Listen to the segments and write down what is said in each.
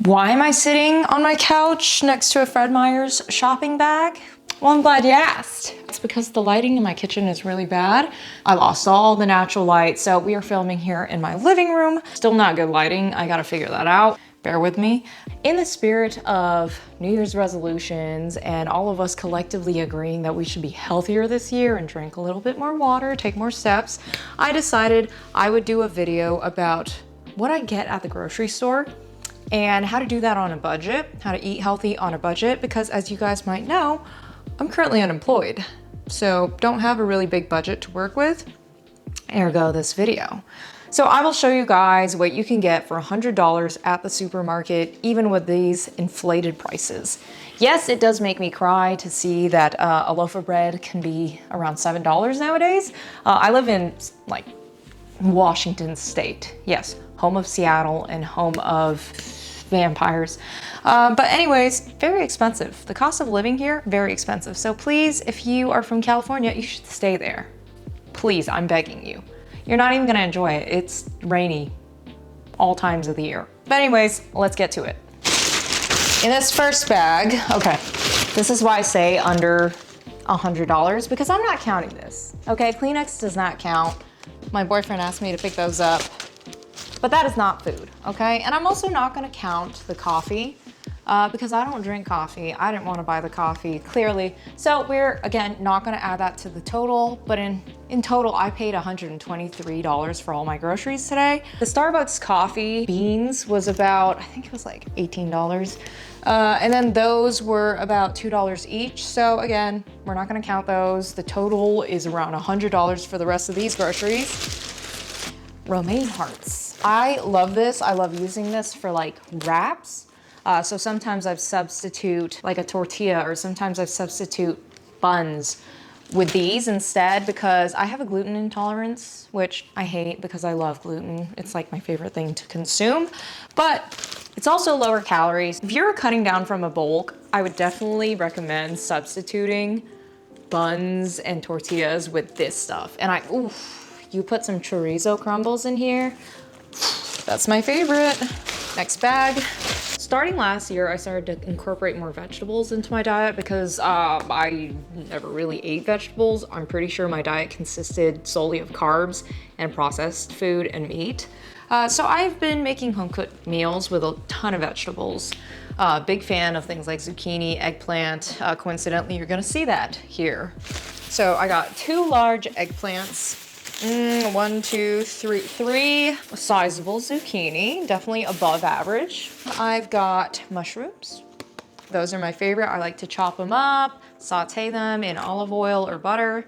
Why am I sitting on my couch next to a Fred Meyer's shopping bag? Well, I'm glad you asked. It's because the lighting in my kitchen is really bad. I lost all the natural light, so we are filming here in my living room. Still not good lighting. I gotta figure that out. Bear with me. In the spirit of New Year's resolutions and all of us collectively agreeing that we should be healthier this year and drink a little bit more water, take more steps, I decided I would do a video about what I get at the grocery store and how to do that on a budget, how to eat healthy on a budget, because as you guys might know, I'm currently unemployed, so don't have a really big budget to work with, ergo this video. So I will show you guys what you can get for $100 at the supermarket, even with these inflated prices. Yes, it does make me cry to see that a loaf of bread can be around $7 nowadays. I live in like Washington State. Yes, home of Seattle and home of vampires. But anyways, very expensive. The cost of living here, very expensive. So please, if you are from California, you should stay there. Please, I'm begging you. You're not even gonna enjoy it. It's rainy all times of the year. But anyways, let's get to it. In this first bag, okay, this is why I say under $100 because I'm not counting this. Okay, Kleenex does not count. My boyfriend asked me to pick those up, but that is not food, okay? And I'm also not gonna count the coffee because I don't drink coffee. I didn't wanna buy the coffee, clearly. So we're, again, not gonna add that to the total, but in total, I paid $123 for all my groceries today. The Starbucks coffee beans was about, I think it was like $18. And then those were about $2 each. So again, we're not gonna count those. The total is around $100 for the rest of these groceries. Roma Hearts. I love this. I love using this for like wraps. So sometimes I've substitute like a tortilla, or sometimes I've substitute buns with these instead because I have a gluten intolerance, which I hate because I love gluten. It's like my favorite thing to consume, but it's also lower calories. If you're cutting down from a bulk, I would definitely recommend substituting buns and tortillas with this stuff. And you put some chorizo crumbles in here. That's my favorite. Next bag. Starting last year, I started to incorporate more vegetables into my diet because I never really ate vegetables. I'm pretty sure my diet consisted solely of carbs and processed food and meat. So I've been making home-cooked meals with a ton of vegetables. Big fan of things like zucchini, eggplant. Coincidentally, you're gonna see that here. So I got 2 large eggplants. 1, 2, 3 sizable zucchini, definitely above average. I've got mushrooms. Those are my favorite. I like to chop them up, saute them in olive oil or butter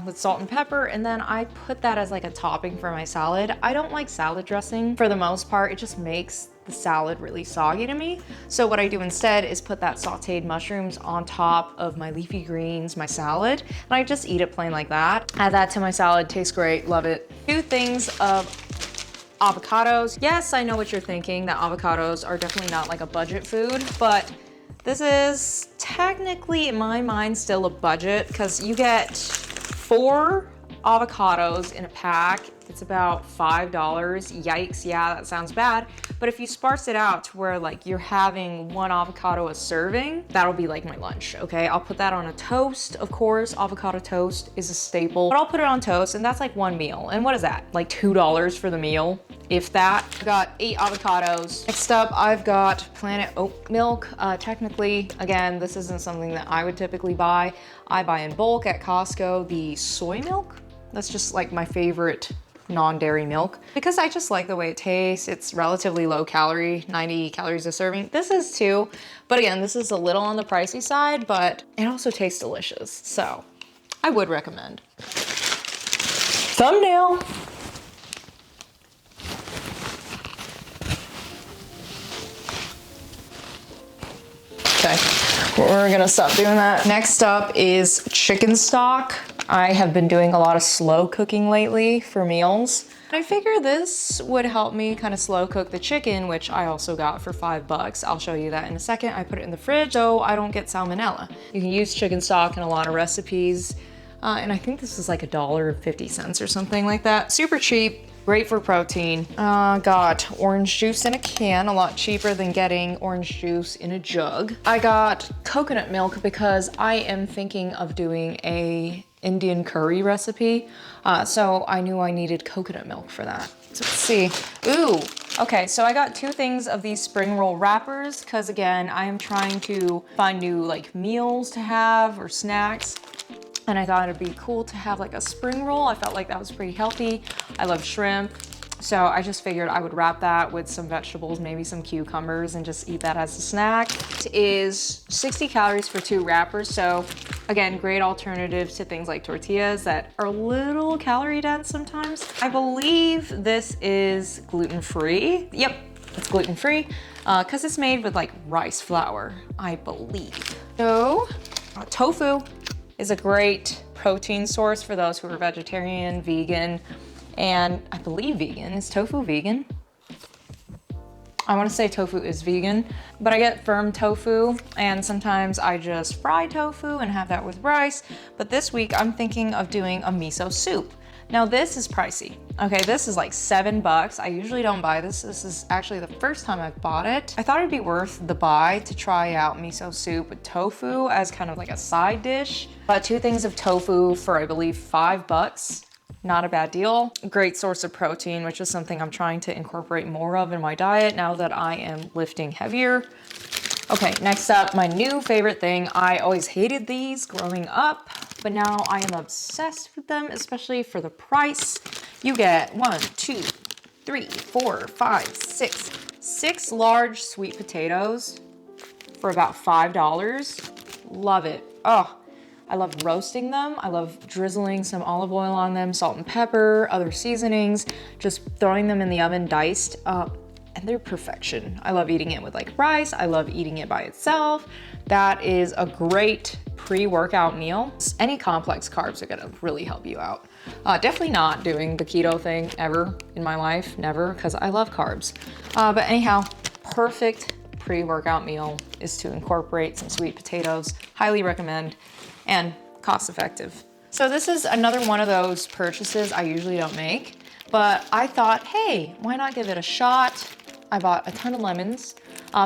with salt and pepper, and then I put that as like a topping for my salad. I don't like salad dressing for the most part. It just makes the salad really soggy to me. So what I do instead is put that sauteed mushrooms on top of my leafy greens, my salad, and I just eat it plain like that. Add that to my salad, tastes great, love it. 2 things of avocados. Yes, I know what you're thinking, that avocados are definitely not like a budget food, but this is technically, in my mind, still a budget because you get 4 avocados in a pack. It's about $5. Yikes, yeah, that sounds bad. But if you sparse it out to where like you're having 1 avocado a serving, that'll be like my lunch, okay? I'll put that on a toast, of course. Avocado toast is a staple, but I'll put it on toast and that's like 1 meal. And what is that? Like $2 for the meal, if that. I got 8 avocados. Next up, I've got Planet oat milk. Technically, again, this isn't something that I would typically buy. I buy in bulk at Costco the soy milk. That's just like my favorite non-dairy milk because I just like the way it tastes. It's relatively low calorie, 90 calories a serving. This is too, but again, this is a little on the pricey side, but it also tastes delicious. So I would recommend. Thumbnail. Okay, we're gonna stop doing that. Next up is chicken stock. I have been doing a lot of slow cooking lately for meals. I figure this would help me kind of slow cook the chicken, which I also got for $5. I'll show you that in a second. I put it in the fridge so I don't get salmonella. You can use chicken stock in a lot of recipes. And I think this is like $1.50 or something like that. Super cheap. Great for protein. Got orange juice in a can, a lot cheaper than getting orange juice in a jug. I got coconut milk because I am thinking of doing a Indian curry recipe. So I knew I needed coconut milk for that. So let's see. Ooh, okay, so I got 2 things of these spring roll wrappers because again, I am trying to find new like meals to have or snacks. And I thought it'd be cool to have like a spring roll. I felt like that was pretty healthy. I love shrimp. So I just figured I would wrap that with some vegetables, maybe some cucumbers, and just eat that as a snack. It is 60 calories for 2 wrappers. So again, great alternative to things like tortillas that are a little calorie dense sometimes. I believe this is gluten-free. Yep, it's gluten-free because it's made with like rice flour, I believe. So tofu is a great protein source for those who are vegetarian, vegan, and I believe vegan. Is tofu vegan? I want to say tofu is vegan, but I get firm tofu and sometimes I just fry tofu and have that with rice. But this week I'm thinking of doing a miso soup. Now this is pricey. Okay, this is like $7. I usually don't buy this. This is actually the first time I've bought it. I thought it'd be worth the buy to try out miso soup with tofu as kind of like a side dish. Bought 2 things of tofu for I believe $5. Not a bad deal. Great source of protein, which is something I'm trying to incorporate more of in my diet now that I am lifting heavier. Okay, next up, my new favorite thing. I always hated these growing up, but now I am obsessed with them, especially for the price. You get 1, 2, 3, 4, 5, 6 large sweet potatoes for about $5. Love it. Oh, I love roasting them. I love drizzling some olive oil on them, salt and pepper, other seasonings, just throwing them in the oven diced. And they're perfection. I love eating it with like rice. I love eating it by itself. That is a great pre-workout meal. Any complex carbs are gonna really help you out. Definitely not doing the keto thing ever in my life, never, because I love carbs. But anyhow, perfect pre-workout meal is to incorporate some sweet potatoes. Highly recommend and cost effective. So this is another one of those purchases I usually don't make, but I thought, hey, why not give it a shot? I bought a ton of lemons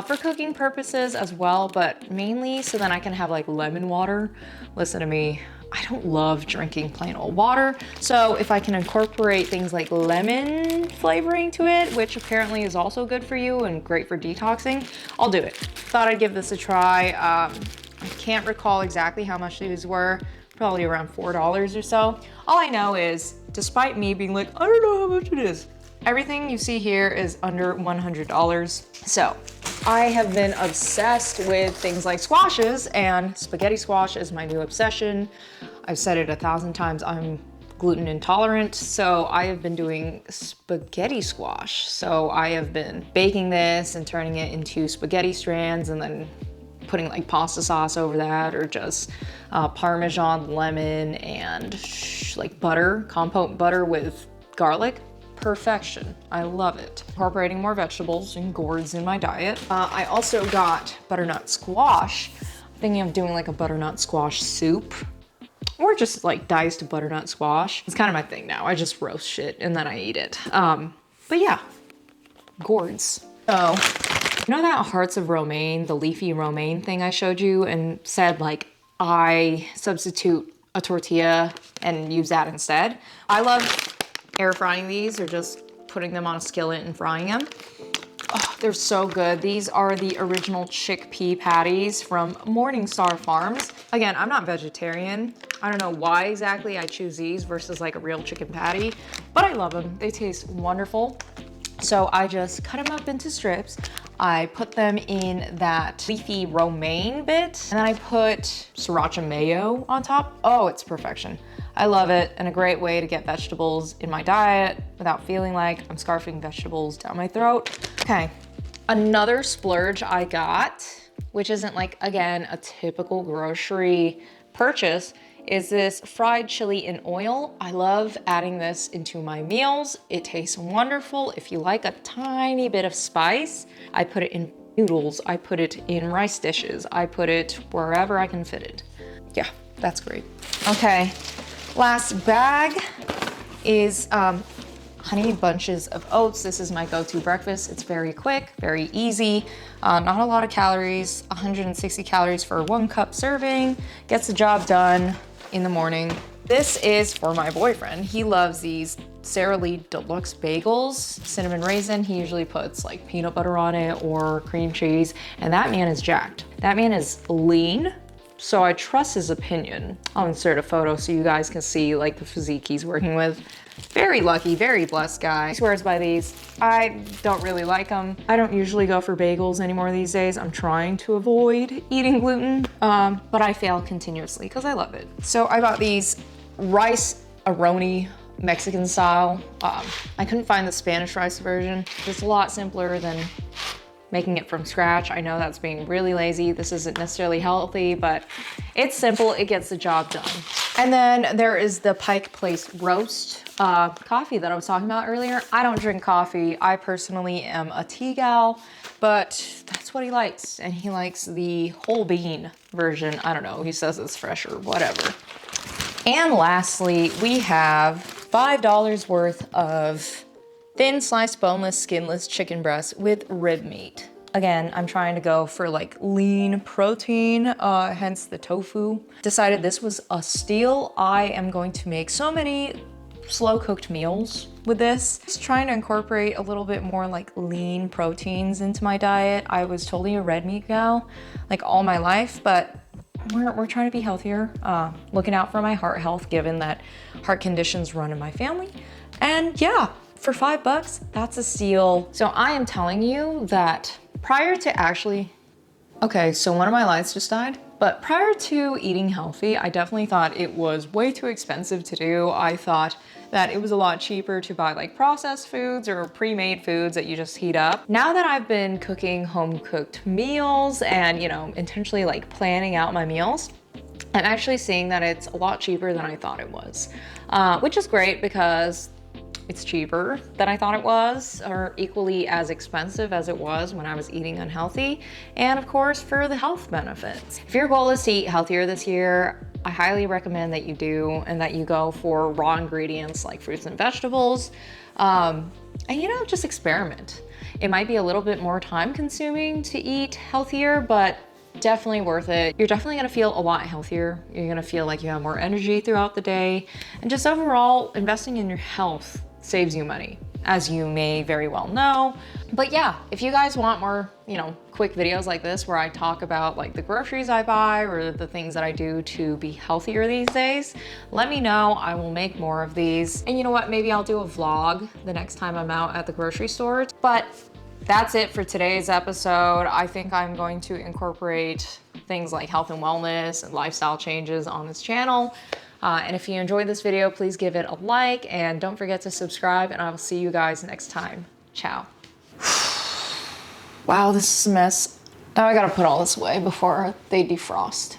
for cooking purposes as well, but mainly so then I can have like lemon water. Listen to me, I don't love drinking plain old water. So if I can incorporate things like lemon flavoring to it, which apparently is also good for you and great for detoxing, I'll do it. Thought I'd give this a try. I can't recall exactly how much these were, probably around $4 or so. All I know is, despite me being like, I don't know how much it is, everything you see here is under $100. So I have been obsessed with things like squashes, and spaghetti squash is my new obsession. I've said it 1,000 times, I'm gluten intolerant, so I have been doing spaghetti squash. So I have been baking this and turning it into spaghetti strands and then putting like pasta sauce over that, or just Parmesan, lemon, and like butter, compote butter with garlic. Perfection. I love it. Incorporating more vegetables and gourds in my diet. I also got butternut squash. I'm thinking of doing like a butternut squash soup, or just like diced butternut squash. It's kind of my thing now. I just roast shit and then I eat it. But yeah, gourds. So, you know that hearts of romaine, the leafy romaine thing I showed you and said like I substitute a tortilla and use that instead? I love air frying these, or just putting them on a skillet and frying them. Oh, they're so good. These are the original chickpea patties from Morningstar Farms. Again, I'm not vegetarian. I don't know why exactly I choose these versus like a real chicken patty, but I love them. They taste wonderful. So I just cut them up into strips. I put them in that leafy romaine bit, and then I put sriracha mayo on top. Oh, it's perfection. I love it, and a great way to get vegetables in my diet without feeling like I'm scarfing vegetables down my throat. Okay, another splurge I got, which isn't like, again, a typical grocery purchase, is this fried chili in oil. I love adding this into my meals. It tastes wonderful. If you like a tiny bit of spice, I put it in noodles. I put it in rice dishes. I put it wherever I can fit it. Yeah, that's great. Okay, last bag is honey bunches of oats. This is my go-to breakfast. It's very quick, very easy, not a lot of calories, 160 calories for a 1 cup serving. Gets the job done in the morning. This is for my boyfriend. He loves these Sara Lee Deluxe bagels, cinnamon raisin. He usually puts like peanut butter on it or cream cheese, and that man is jacked. That man is lean, so I trust his opinion. I'll insert a photo so you guys can see like the physique he's working with. Very lucky, very blessed guy. He swears by these. I don't really like them. I don't usually go for bagels anymore these days. I'm trying to avoid eating gluten, but I fail continuously because I love it. So I got these rice aroni Mexican style. I couldn't find the Spanish rice version. It's a lot simpler than making it from scratch. I know that's being really lazy. This isn't necessarily healthy, but it's simple. It gets the job done. And then there is the Pike Place roast coffee that I was talking about earlier. I don't drink coffee. I personally am a tea gal, but that's what he likes. And he likes the whole bean version. I don't know, he says it's fresher, whatever. And lastly, we have $5 worth of thin sliced boneless, skinless chicken breasts with rib meat. Again, I'm trying to go for like lean protein, hence the tofu. Decided this was a steal. I am going to make so many slow cooked meals with this. Just trying to incorporate a little bit more like lean proteins into my diet. I was totally a red meat gal like all my life, but we're trying to be healthier, looking out for my heart health, given that heart conditions run in my family. And yeah, for $5, that's a steal. So I am telling you that prior to actually, okay, so one of my lights just died, but prior to eating healthy, I definitely thought it was way too expensive to do. I thought that it was a lot cheaper to buy like processed foods or pre-made foods that you just heat up. Now that I've been cooking home cooked meals and, you know, intentionally like planning out my meals, I'm actually seeing that it's a lot cheaper than I thought it was, which is great because it's cheaper than I thought it was, or equally as expensive as it was when I was eating unhealthy. And of course, for the health benefits. If your goal is to eat healthier this year, I highly recommend that you do, and that you go for raw ingredients like fruits and vegetables. And you know, just experiment. It might be a little bit more time consuming to eat healthier, but definitely worth it. You're definitely gonna feel a lot healthier. You're gonna feel like you have more energy throughout the day. And just overall, investing in your health saves you money, as you may very well know. But yeah, if you guys want more, you know, quick videos like this where I talk about like the groceries I buy or the things that I do to be healthier these days, let me know. I will make more of these. And you know what, maybe I'll do a vlog the next time I'm out at the grocery store. But that's it for today's episode. I think I'm going to incorporate things like health and wellness and lifestyle changes on this channel. And if you enjoyed this video, please give it a like and don't forget to subscribe, and I will see you guys next time. Ciao. Wow, this is a mess. Now I gotta put all this away before they defrost.